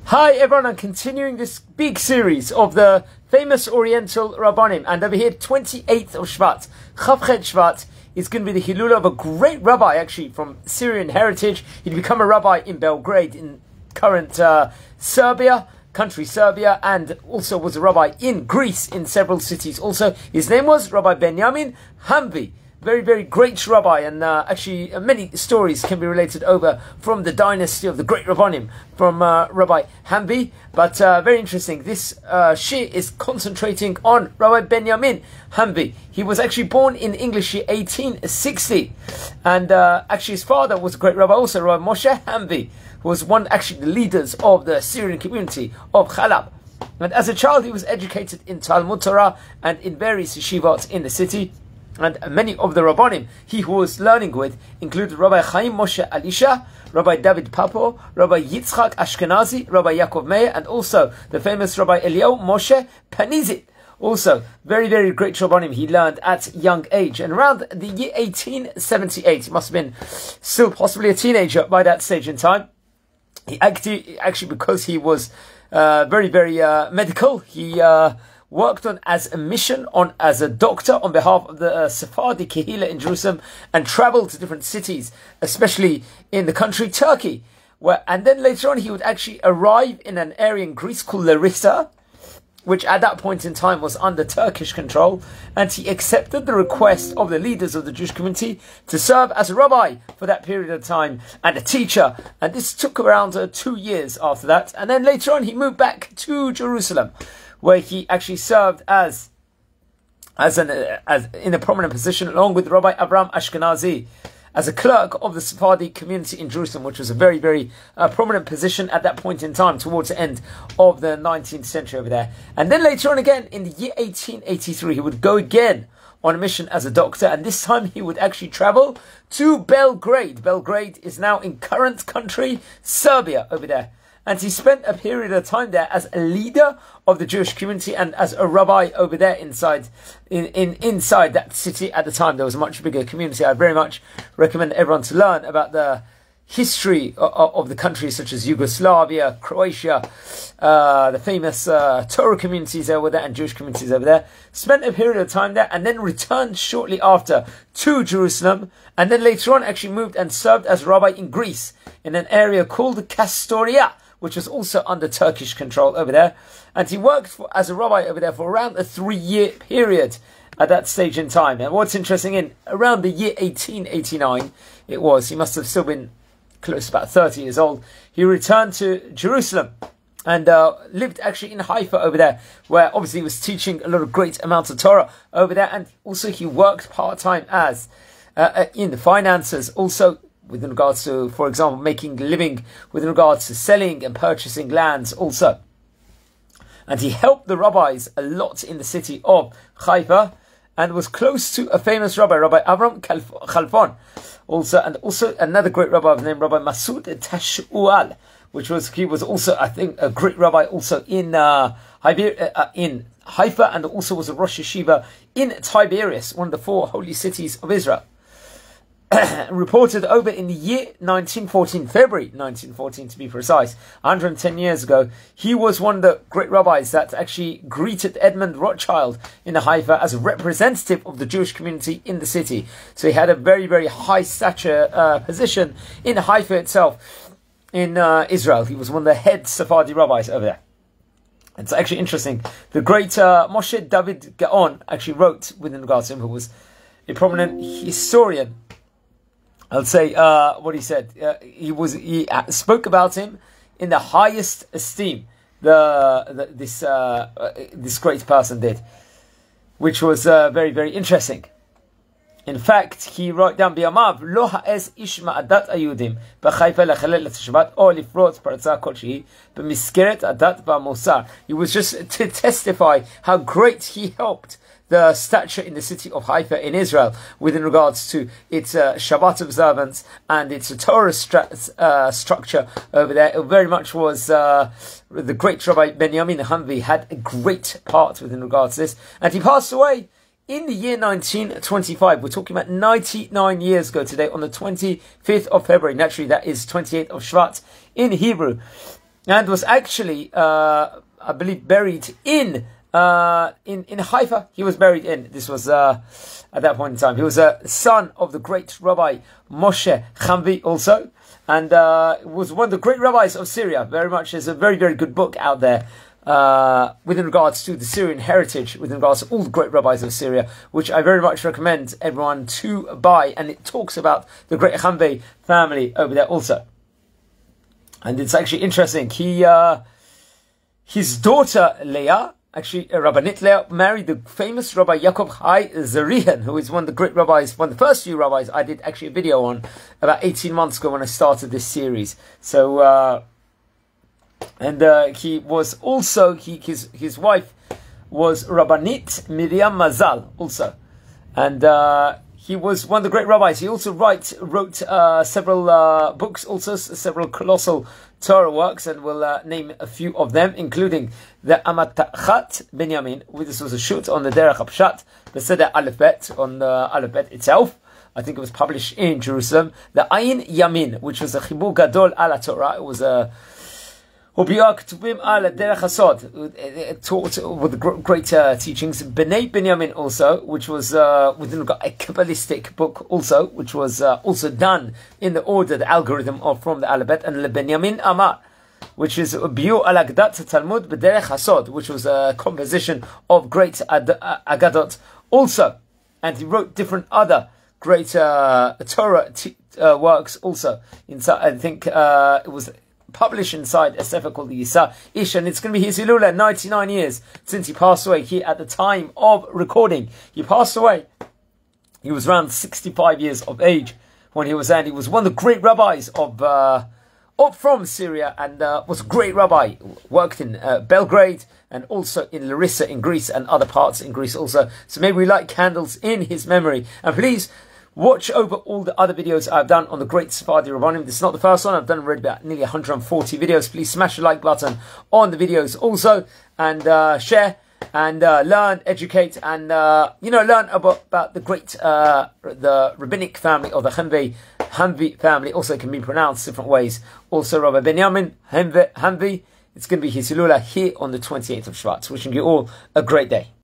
Hi everyone, I'm continuing this big series of the famous Oriental Rabbanim, and over here, 28th of Shvat, Chavchet Shvat, is going to be the Hilula of a great rabbi, actually, from Syrian heritage. He'd become a rabbi in Belgrade, in current Serbia, country Serbia, and also was a rabbi in Greece, in several cities also. His name was Rabbi Benyamin Hamvi. Very, very great rabbi, and actually many stories can be related over from the dynasty of the great Rabbanim, from Rabbi Hamvi. But very interesting, this shir is concentrating on Rabbi Benyamin Hamvi. He was actually born in English year 1860, and actually his father was a great rabbi also, Rabbi Moshe Hamvi, who was one actually the leaders of the Syrian community of Chalab. And as a child he was educated in Talmud Torah and in various yeshivot in the city. And many of the Rabbanim he was learning with included Rabbi Chaim Moshe Elisha, Rabbi David Papo, Rabbi Yitzchak Ashkenazi, Rabbi Yaakov Meir, and also the famous Rabbi Eliyahu Moshe Panizit. Also, very, very great Rabbanim he learned at young age. And around the year 1878, he must have been still possibly a teenager by that stage in time. He actually because he was very, very medical, he worked on as a mission, as a doctor on behalf of the Sephardi Kehila in Jerusalem, and travelled to different cities, especially in the country Turkey. And then later on he would actually arrive in an area in Greece called Larissa, which at that point in time was under Turkish control, and he accepted the request of the leaders of the Jewish community to serve as a rabbi for that period of time and a teacher. And this took around 2 years after that. And then later on he moved back to Jerusalem, where he actually served as in a prominent position along with Rabbi Abraham Ashkenazi as a clerk of the Sephardi community in Jerusalem, which was a very, very prominent position at that point in time towards the end of the 19th century over there. And then later on again, in the year 1883, he would go again on a mission as a doctor, and this time he would actually travel to Belgrade. Belgrade is now in current country Serbia over there. And he spent a period of time there as a leader of the Jewish community and as a rabbi over there inside that city at the time. There was a much bigger community. I very much recommend everyone to learn about the history of the countries such as Yugoslavia, Croatia, the famous Torah communities over there and Jewish communities over there. Spent a period of time there and then returned shortly after to Jerusalem, and then later on actually moved and served as rabbi in Greece in an area called Kastoria, which was also under Turkish control over there. And he worked as a rabbi over there for around a 3-year period at that stage in time. And what's interesting, in around the year 1889, he must have still been close to about 30 years old, he returned to Jerusalem and lived actually in Haifa over there, where obviously he was teaching a lot of great amounts of Torah over there. And also he worked part-time as in the finances, also with regards to, for example, making a living with regards to selling and purchasing lands also. And he helped the rabbis a lot in the city of Haifa, and was close to a famous rabbi, Rabbi Avram Khalfon, also, and also another great rabbi named Rabbi Masud Tashual, he was also, I think, a great rabbi also in Haifa, and also was a Rosh Yeshiva in Tiberias, one of the 4 holy cities of Israel. Reported over in the year 1914, February 1914 to be precise, 110 years ago, he was one of the great rabbis that actually greeted Edmund Rothschild in Haifa as a representative of the Jewish community in the city. So he had a very, very high stature position in Haifa itself, in Israel. He was one of the head Sephardi rabbis over there. It's actually interesting. The great Moshe David Gaon actually wrote with regards to him, who was a prominent historian. I'll say what he said. He spoke about him in the highest esteem. This great person did, which was very, very interesting. In fact, he wrote down, "Biyamav lo ha'ez ish ma'adat ayudim b'Haifa lechalel et Shabbat or lifrot paratza kolshi b'miskeret adat v'musar." He was just to testify how great he helped the stature in the city of Haifa in Israel with regards to its Shabbat observance and its Torah structure over there. It very much was the great Rabbi Benyamin Hamvi had a great part with regards to this, and he passed away in the year 1925. We're talking about 99 years ago today, on the 25th of February. Naturally, that is 28th of Shvat in Hebrew. and was actually, I believe, buried in Haifa. He was buried in. This was at that point in time. He was a son of the great Rabbi Moshe Hamvi also, and was one of the great rabbis of Syria. Very much, there's a very, very good book out there within regards to the Syrian heritage, within regards to all the great rabbis of Syria, which I very much recommend everyone to buy. And it talks about the great Hamvi family over there also. And it's actually interesting. His daughter Leah, actually Rabbanit Leah, married the famous Rabbi Yaakov Hai Zarihan, who is one of the great rabbis, one of the first few rabbis I did actually a video on about 18 months ago when I started this series. So, he was also, his wife was Rabbanit Miriam Mazal also. And he was one of the great rabbis. He also wrote several books, also several colossal Torah works, and we'll name a few of them, including the Amatachat Benyamin. This was a shoot on the Derech HaPshat, the Seder Aleph Bet, on the Aleph Bet itself. I think it was published in Jerusalem. The Ayin Yamin, which was a Chibur Gadol ala Torah. It was a Ubiak Tubim ala Derech HaSod, taught with great teachings. Bnei Benyamin also, which was within a Kabbalistic book also, which was also done in the order, the algorithm of from the Alabet, and Le Benyamin Amar, which is Biur al Agdat Talmud B'derech HaSod, which was a composition of great Agadot also, and he wrote different other great Torah works also. Inside, I think it was published inside a sefer called the Yisa Ish, and it's going to be his Hilula, 99 years since he passed away. He, at the time of recording, he passed away. He was around 65 years of age when he was, and he was one of the great rabbis from Syria, and was a great rabbi. Worked in Belgrade and also in Larissa in Greece and other parts in Greece also. So maybe we light candles in his memory, and please watch over all the other videos I've done on the great Sephardi Rabbanim. This is not the first one. I've done already about nearly 140 videos. Please smash the like button on the videos also, and share and learn, educate, and learn about the great the rabbinic family of the Hamvi family. Also can be pronounced different ways. Also Rabbi Benyamin Hamvi. It's going to be his Hilula here on the 28th of Shvat. Wishing you all a great day.